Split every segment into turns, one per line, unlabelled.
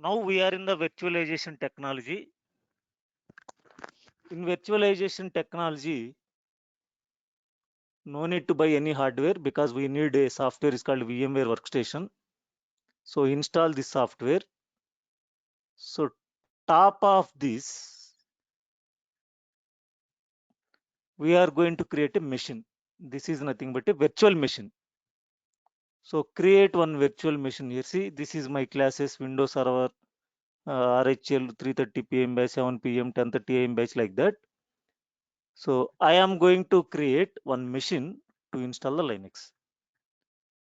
Now we are in the virtualization technology. In virtualization technology, no need to buy any hardware because we need a software is called VMware Workstation. So install this software. So top of this, we are going to create a machine. This is nothing but a virtual machine. So create one virtual machine here. See, this is my classes, Windows Server, RHL 3:30 p.m. batch, 7 p.m., 10:30 a.m. batch like that. So I am going to create one machine to install the Linux.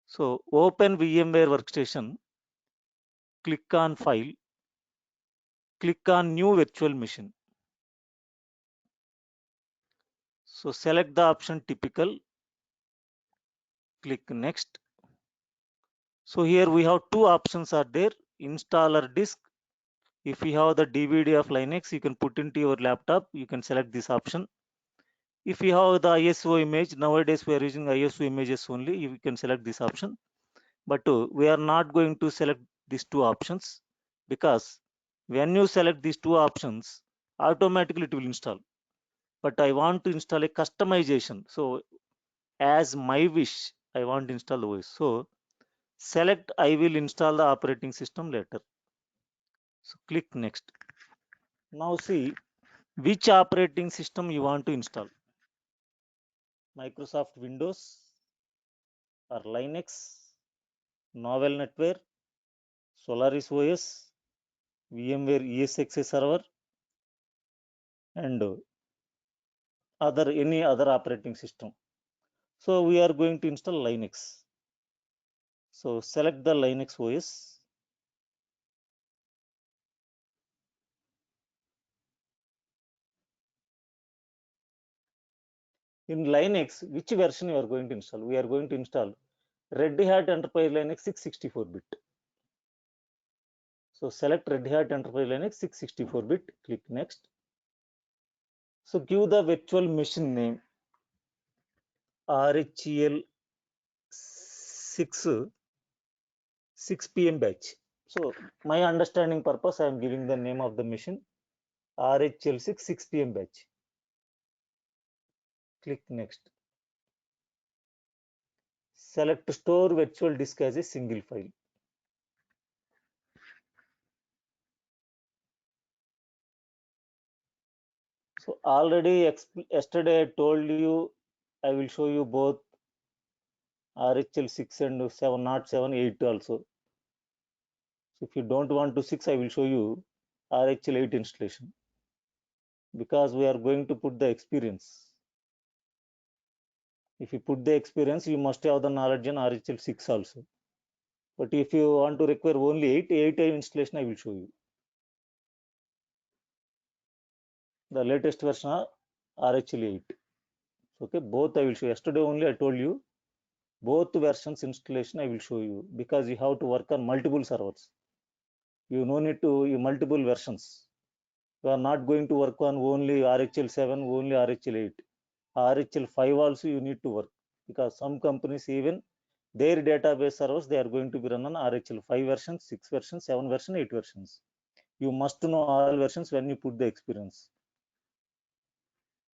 So open VMware Workstation, click on File, click on New Virtual Machine. So select the option Typical, click Next. So here we have two options are there, installer disk. If you have the DVD of Linux, you can put into your laptop, you can select this option. If you have the ISO image, nowadays we are using ISO images only, you can select this option. But we are not going to select these two options because when you select these two options, automatically it will install. But I want to install a customization. So as my wish, I want to install OS. So select I will install the operating system later. So click next. Now see which operating system you want to install. Microsoft Windows or Linux, Novel NetWare, Solaris OS, VMware ESXi server, and any other operating system. So we are going to install Linux. So select the Linux OS. In Linux, which version you are going to install? We are going to install Red Hat Enterprise Linux 664-bit. So select Red Hat Enterprise Linux 664-bit, click next. So give the virtual machine name RHEL 6 p.m. batch. So my understanding purpose, I am giving the name of the machine RHL 6 p.m. batch. Click next. Select store virtual disk as a single file. So already yesterday I told you I will show you both RHL 6 and 7, not 7, 8 also. So if you don't want to 6, I will show you RHL 8 installation because we are going to put the experience. If you put the experience, you must have the knowledge in RHL 6 also. But if you want to require only 8 installation, I will show you. The latest version of RHL 8. Okay, both I will show. Yesterday only I told you both versions installation I will show you because you have to work on multiple servers. You no need to multiple versions. You are not going to work on only RHL 7, only RHL 8. RHL 5 also you need to work because some companies even their database servers they are going to be run on RHL 5 version, 6 version, 7 version, 8 versions. You must know all versions when you put the experience.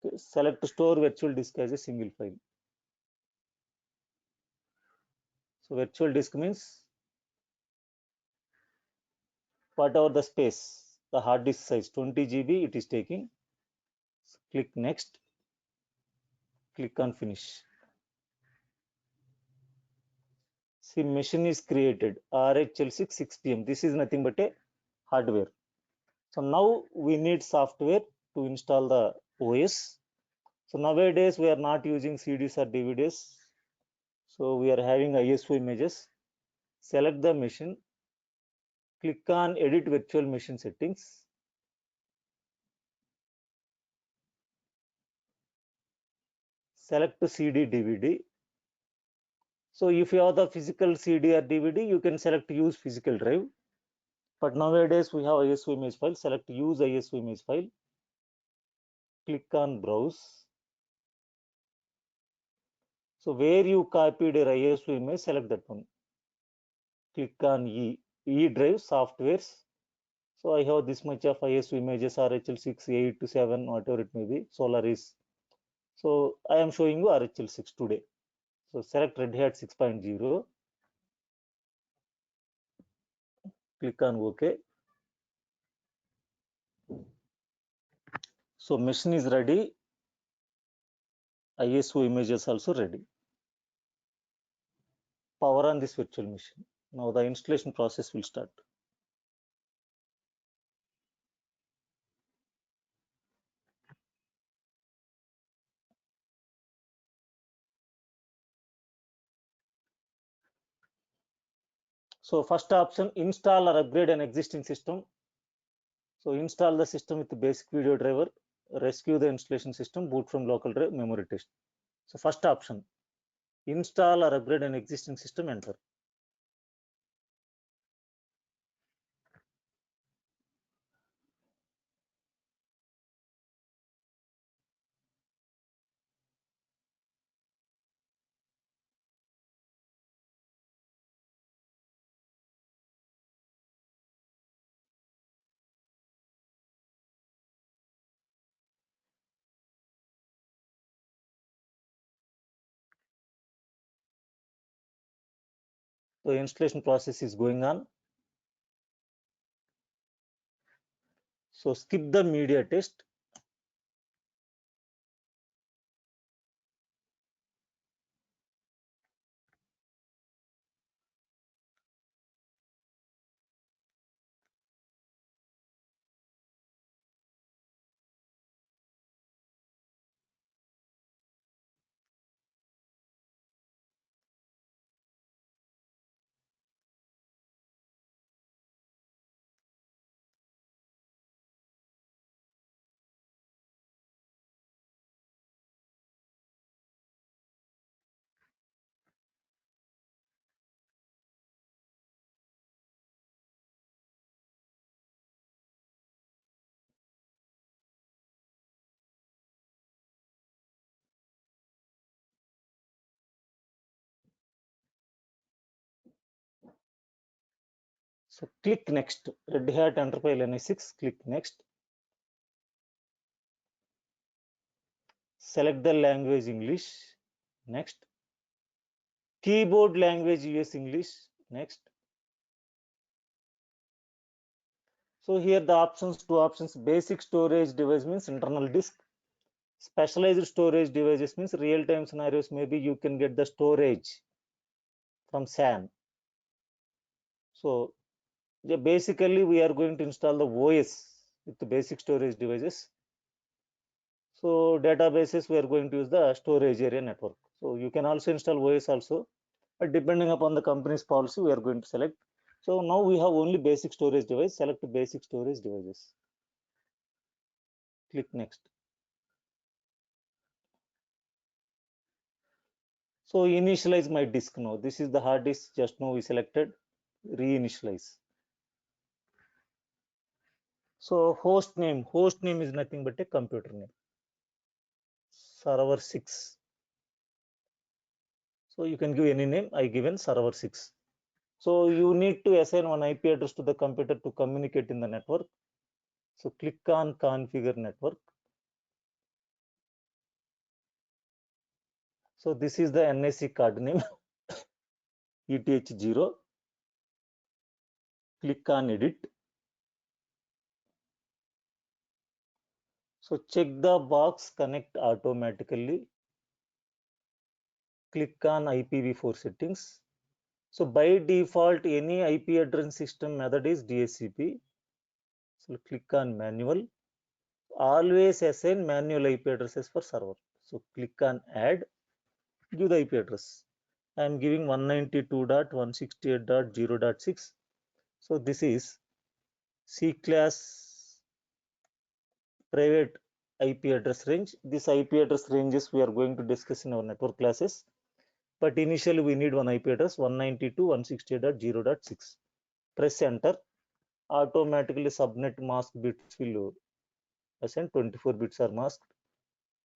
Okay. Select store virtual disk as a single file. So virtual disk means whatever the space, the hard disk size 20 GB it is taking. So click next, click on finish. See machine is created RHL 6 p.m. This is nothing but a hardware. So now we need software to install the OS. So nowadays we are not using CDs or DVDs. So we are having ISO images. Select the machine, click on edit virtual machine settings. Select CD DVD. So if you have the physical CD or DVD, you can select use physical drive. But nowadays we have ISO image file. Select use ISO image file. Click on browse. So where you copied your ISO image, select that one. Click on E drive softwares. So I have this much of ISO images, RHL6, 8 to 7, whatever it may be, Solaris. So I am showing you RHL6 today. So select Red Hat 6.0, click on OK. So machine is ready, ISO images also ready. Power on this virtual machine. Now the installation process will start. So first option, install or upgrade an existing system. So install the system with the basic video driver, rescue the installation system, boot from local drive, memory test. So first option, install or upgrade an existing system, enter. So installation process is going on. So skip the media test. So click next. Red Hat Enterprise Linux 6, click next. Select the language English, next. Keyboard language US English, next. So here the options, two options, basic storage device means internal disk. Specialized storage devices means real-time scenarios, maybe you can get the storage from SAN. So basically we are going to install the OS with the basic storage devices. So databases, we are going to use the storage area network. So you can also install OS also, but depending upon the company's policy, we are going to select. So now we have only basic storage device, select basic storage devices. Click next. So initialize my disk now. This is the hard disk, just now we selected, reinitialize. So host name is nothing but a computer name. Server 6. So you can give any name, I given server 6. So you need to assign one IP address to the computer to communicate in the network. So click on configure network. So this is the NIC card name, ETH0. Click on edit. So check the box connect automatically. Click on IPv4 settings. So by default, any IP address system method is DHCP. So click on manual. Always assign manual IP addresses for server. So click on add, give the IP address. I am giving 192.168.0.6. So this is C class private IP address range. This IP address ranges we are going to discuss in our network classes. But initially we need one IP address 192.168.0.6. Press enter. Automatically subnet mask bits will assign, 24 bits are masked.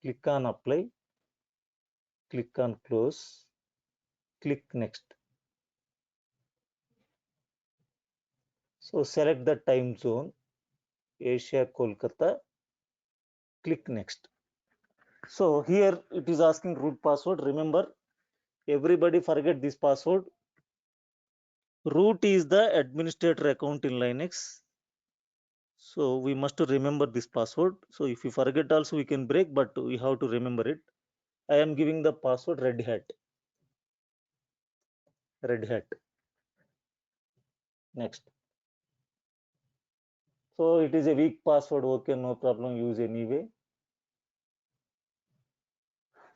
Click on apply. Click on close. Click next. So select the time zone. Asia Kolkata. Click next. So here it is asking root password. Remember, everybody forget this password. Root is the administrator account in Linux. So we must remember this password. So if you forget also we can break, but we have to remember it. I am giving the password Red Hat. Red Hat. Next. So it is a weak password. Okay, no problem. Use anyway.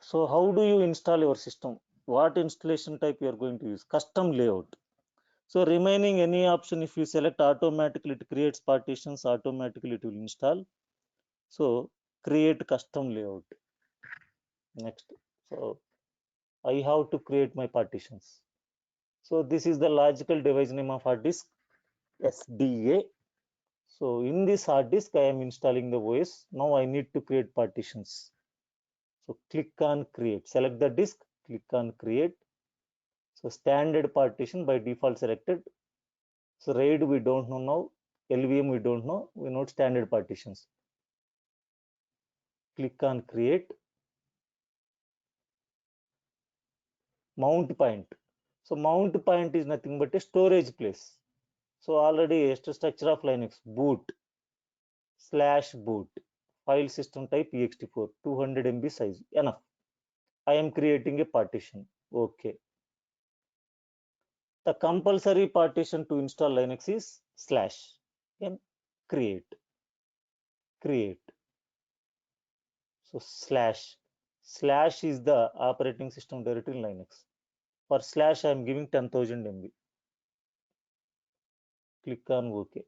So how do you install your system? What installation type you are going to use? Custom layout. So remaining any option, if you select automatically, it creates partitions, automatically it will install. So create custom layout. Next. So I have to create my partitions. So this is the logical device name of hard disk, SDA. So in this hard disk, I am installing the OS. Now I need to create partitions. So click on create, select the disk, click on create. So standard partition by default selected. So RAID we don't know now, LVM we don't know, we know standard partitions. Click on create. Mount point. So mount point is nothing but a storage place. So already structure of Linux, boot /boot, file system type ext4, 200 MB size, enough. I am creating a partition. Okay. The compulsory partition to install Linux is / create. So / is the operating system directory in Linux. For / I am giving 10,000 MB. Click on OK.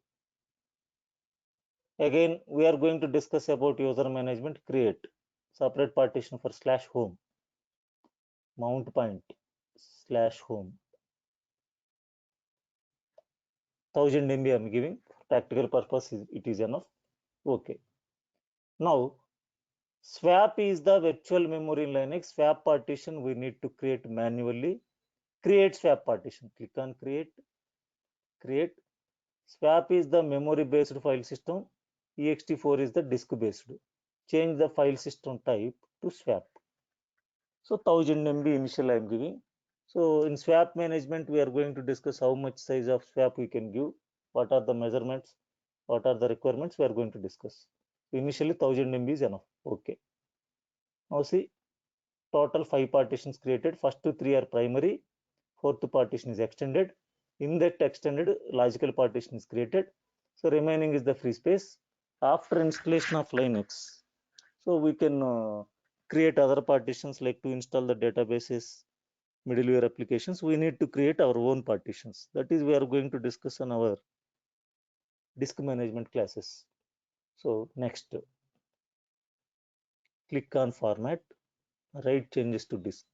Again, we are going to discuss about user management. Create separate partition for /home. Mount point /home. 1000 MB I am giving. Practical purpose it is enough. Okay. Now swap is the virtual memory in Linux. Swap partition we need to create manually. Create swap partition. Click on create. Create. Swap is the memory based file system. ext4 is the disk based. Change the file system type to swap. So 1000 MB initial I am giving. So in swap management, we are going to discuss how much size of swap we can give, what are the measurements, what are the requirements we are going to discuss. Initially 1000 MB is enough. Okay. Now see, total 5 partitions created. First 3 are primary, fourth partition is extended. In that extended, logical partition is created. So remaining is the free space. After installation of Linux, so we can create other partitions like to install the databases, middleware applications. We need to create our own partitions. That is we are going to discuss on our disk management classes. So next, click on format, write changes to disk.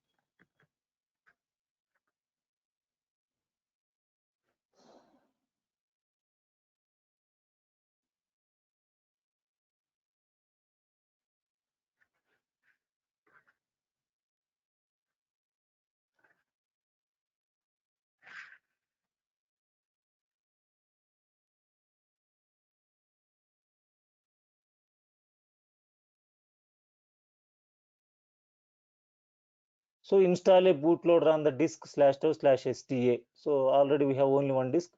So install a bootloader on the disk /dev/sta. So already we have only one disk.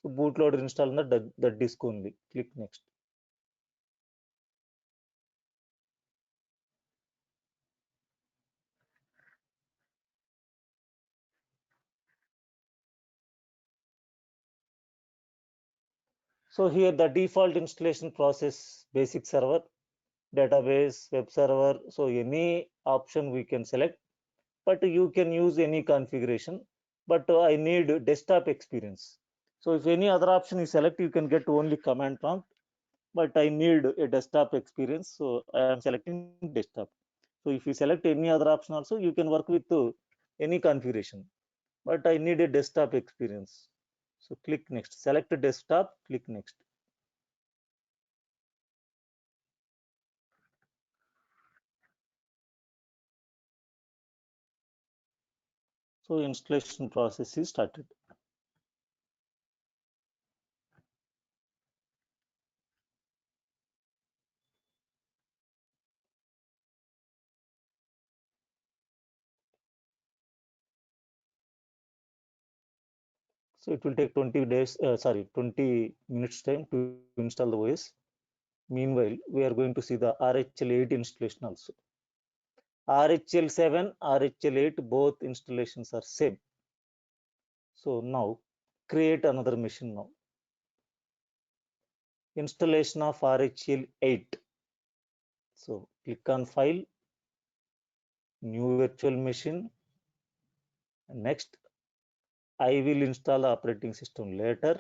So bootloader install on the disk only. Click next. So here the default installation process, basic server, database, web server. So any option we can select, but you can use any configuration. But I need desktop experience. So if any other option you select, you can get only command prompt, but I need a desktop experience. So I am selecting desktop. So if you select any other option also, you can work with any configuration, but I need a desktop experience. So click next, select a desktop, click next. So installation process is started. So it will take 20 days, 20 minutes time to install the OS. Meanwhile, we are going to see the RHL8 installation also. RHL7, RHL8, both installations are same. So now create another machine now. Installation of RHL8. So click on File, New Virtual Machine. Next, I will install the operating system later.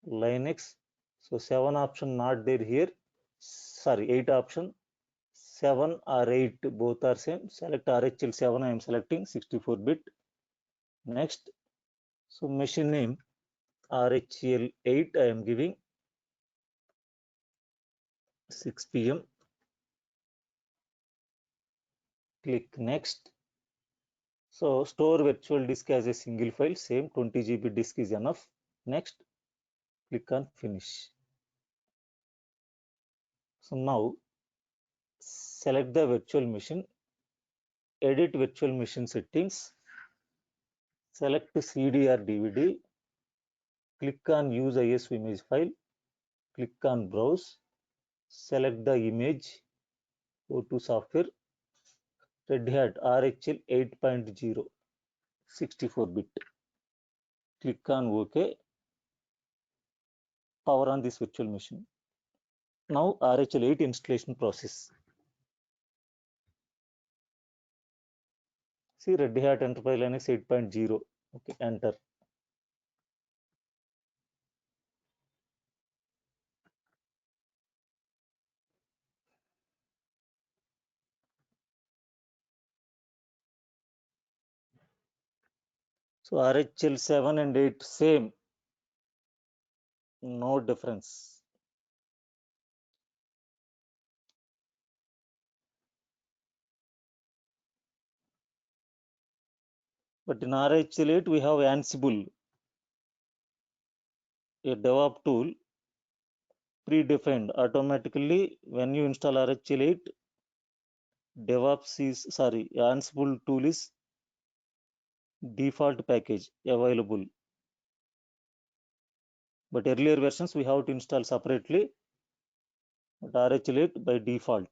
Linux. So 7 option not there here. Sorry, 8 option. 7 or 8 both are same. Select RHL7. I am selecting 64-bit. Next. So machine name RHL8 I am giving 6 p.m. Click next. So store virtual disk as a single file. Same 20 GB disk is enough. Next. Click on finish. So now select the virtual machine, edit virtual machine settings, select CD or DVD, click on use ISO image file, click on browse, select the image, go to software, Red Hat RHL 8.0, 64-bit. Click on OK, power on this virtual machine. Now RHL 8 installation process. See Red Hat Enterprise Linux 8.0. Okay, enter. So RHL 7 and 8 same, no difference. But in RHL 8 we have Ansible, a DevOps tool predefined automatically. When you install RHL8, Ansible tool is default package available. But earlier versions we have to install separately, but RHL8 by default.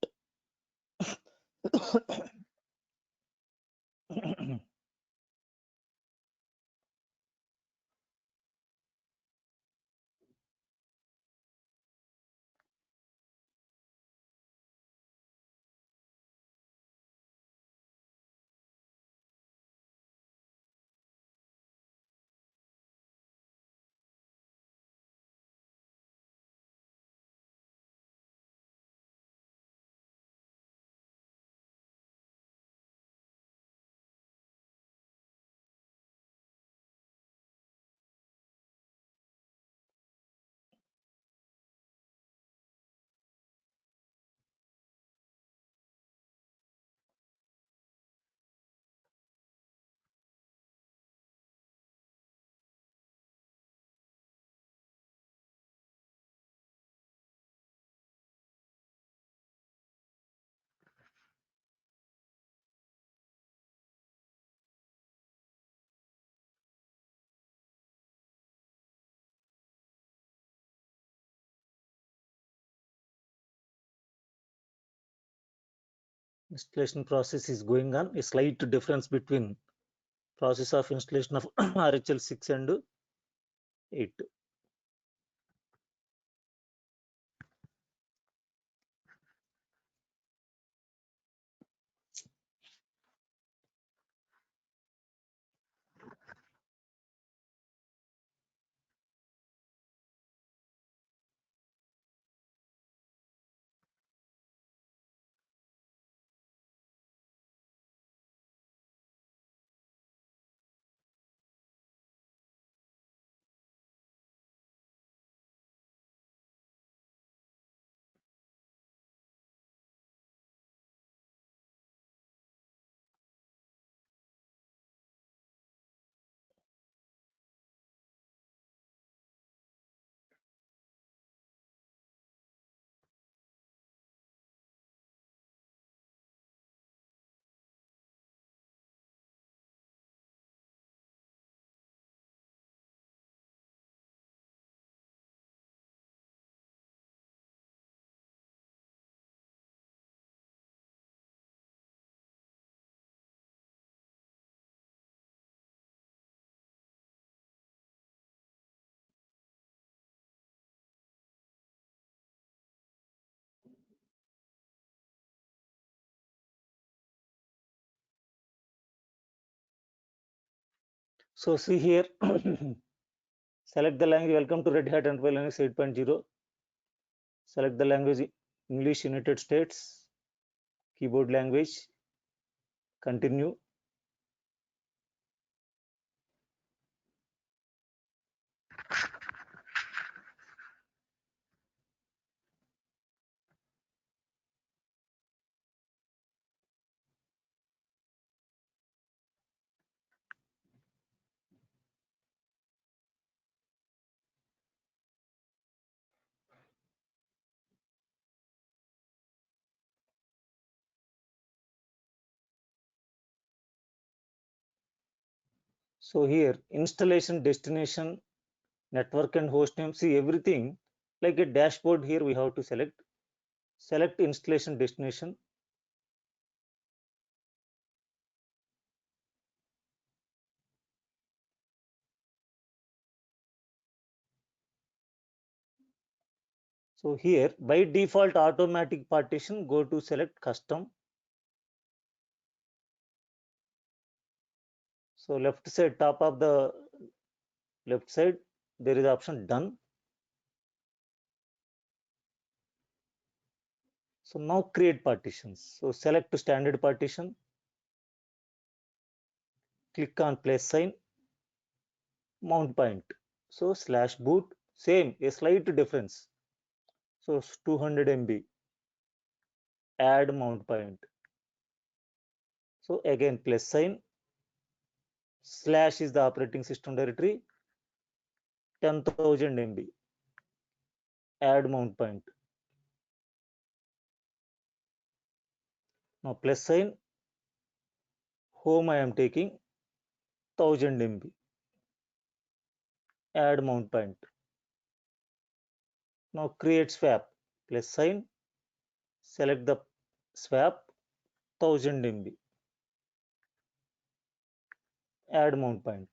Installation process is going on. A slight difference between process of installation of RHL 6 and 8. So see here, select the language. Welcome to Red Hat Enterprise Linux 8.0. Select the language English United States. Keyboard language. Continue. So here, installation destination, network and host name. See everything like a dashboard. Here we have to select installation destination. So here by default automatic partition, go to select custom. So left side, top of the left side, there is option done. So now create partitions. So select standard partition, click on plus sign, mount point. So slash boot, same, a slight difference. So 200 MB, add mount point. So again plus sign, slash is the operating system directory, 10,000 MB, add mount point. Now plus sign, home I am taking 1000 MB, add mount point. Now create swap, plus sign, select the swap 1000 MB, add mount point.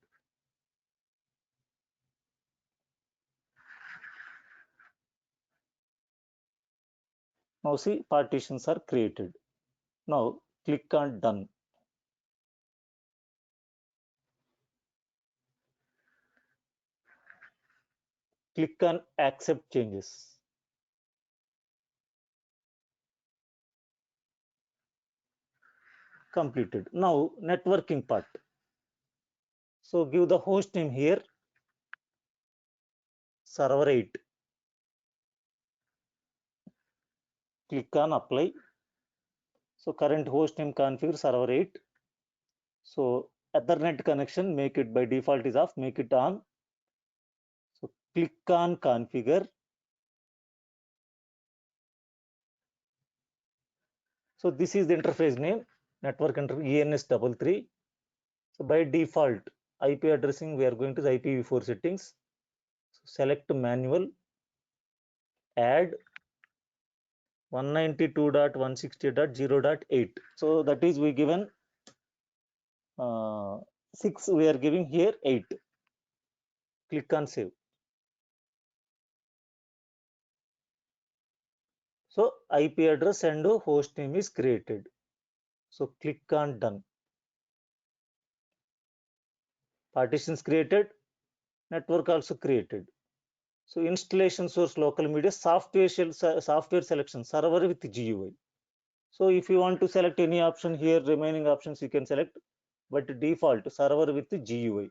Now see partitions are created. Now click on done. Click on accept changes. Completed. Now networking part. So give the host name here, server 8. Click on apply. So current host name configure server 8. So Ethernet connection, make it by default is off, make it on. So click on configure. So this is the interface name, network ENS33. So by default, IP addressing, we are going to the IPv4 settings. So select manual, add 192.160.0.8. So that is we given 6, we are giving here 8. Click on save. So IP address and host name is created. So click on done. Partitions created, network also created. So installation source local media, software selection, server with GUI. So if you want to select any option here, remaining options you can select, but default server with GUI.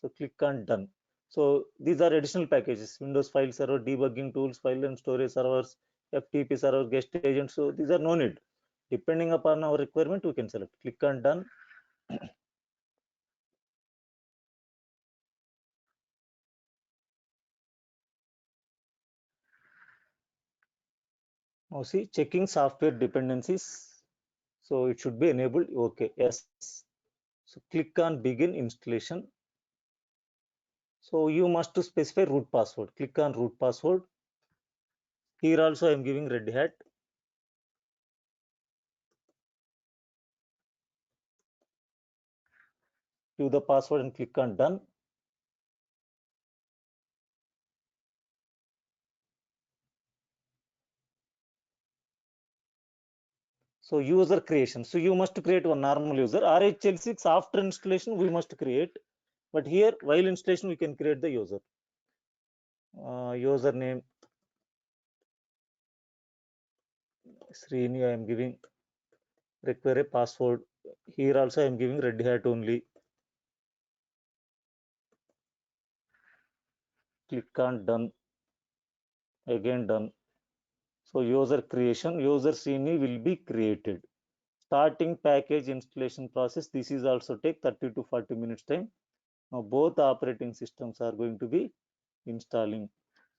So click on done. So these are additional packages: Windows file server, debugging tools, file and storage servers, FTP server, guest agent. So these are no need. Depending upon our requirement, we can select. Click on done. Now see, checking software dependencies. So it should be enabled. Okay, yes. So click on begin installation. So you must to specify root password. Click on root password. Here also I am giving Red Hat. Give the password and click on done. So user creation. So you must create one normal user. RHL6 after installation we must create. But here, while installation, we can create the user. Username Srini, I am giving. Require a password. Here also I am giving Red Hat only. Click on done. Again done. So user creation, user Srini will be created. Starting package installation process. This is also take 30 to 40 minutes time. Now both operating systems are going to be installing.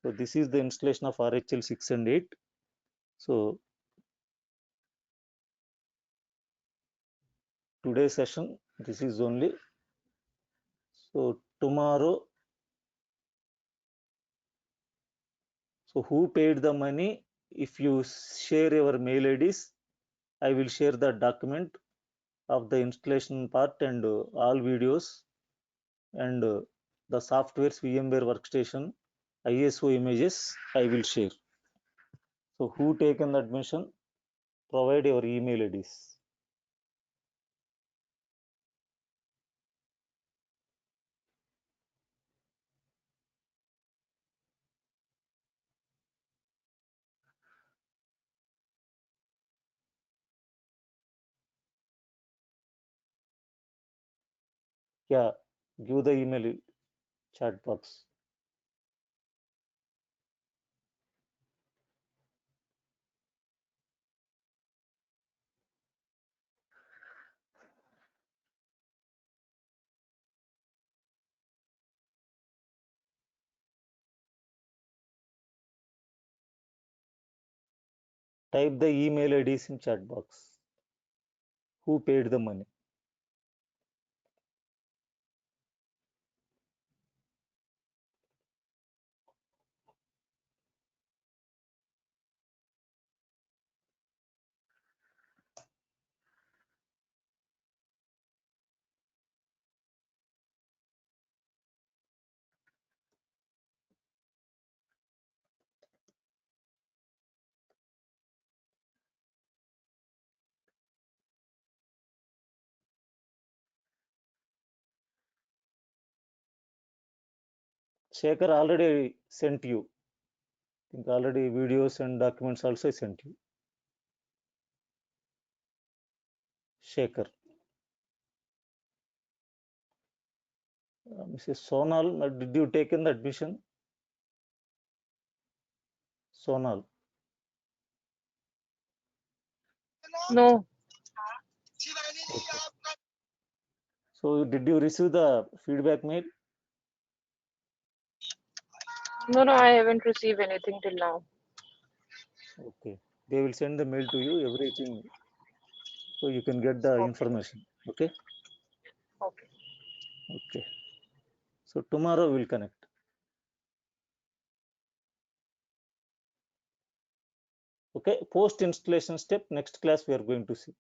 So this is the installation of RHEL 6 and 8. So today's session, this is only. So tomorrow, so who paid the money? If you share your mail IDs, I will share the document of the installation part and all videos and the software's VMware workstation, ISO images, I will share. So who taken the admission? Provide your email IDs. Yeah, give the email chat box. Type the email IDs in chat box. Who paid the money? Shekhar already sent you. I think already videos and documents also sent you. Shekhar. Mrs. Sonal, did you take in the admission? Sonal.
No,
Okay. So did you receive the feedback mail?
no, I haven't received anything till now.
Okay. They will send the mail to you, everything. So you can get the
Okay,
information. Okay.
okay.
Okay. So tomorrow we'll connect. Okay. Post installation step, next class we are going to see.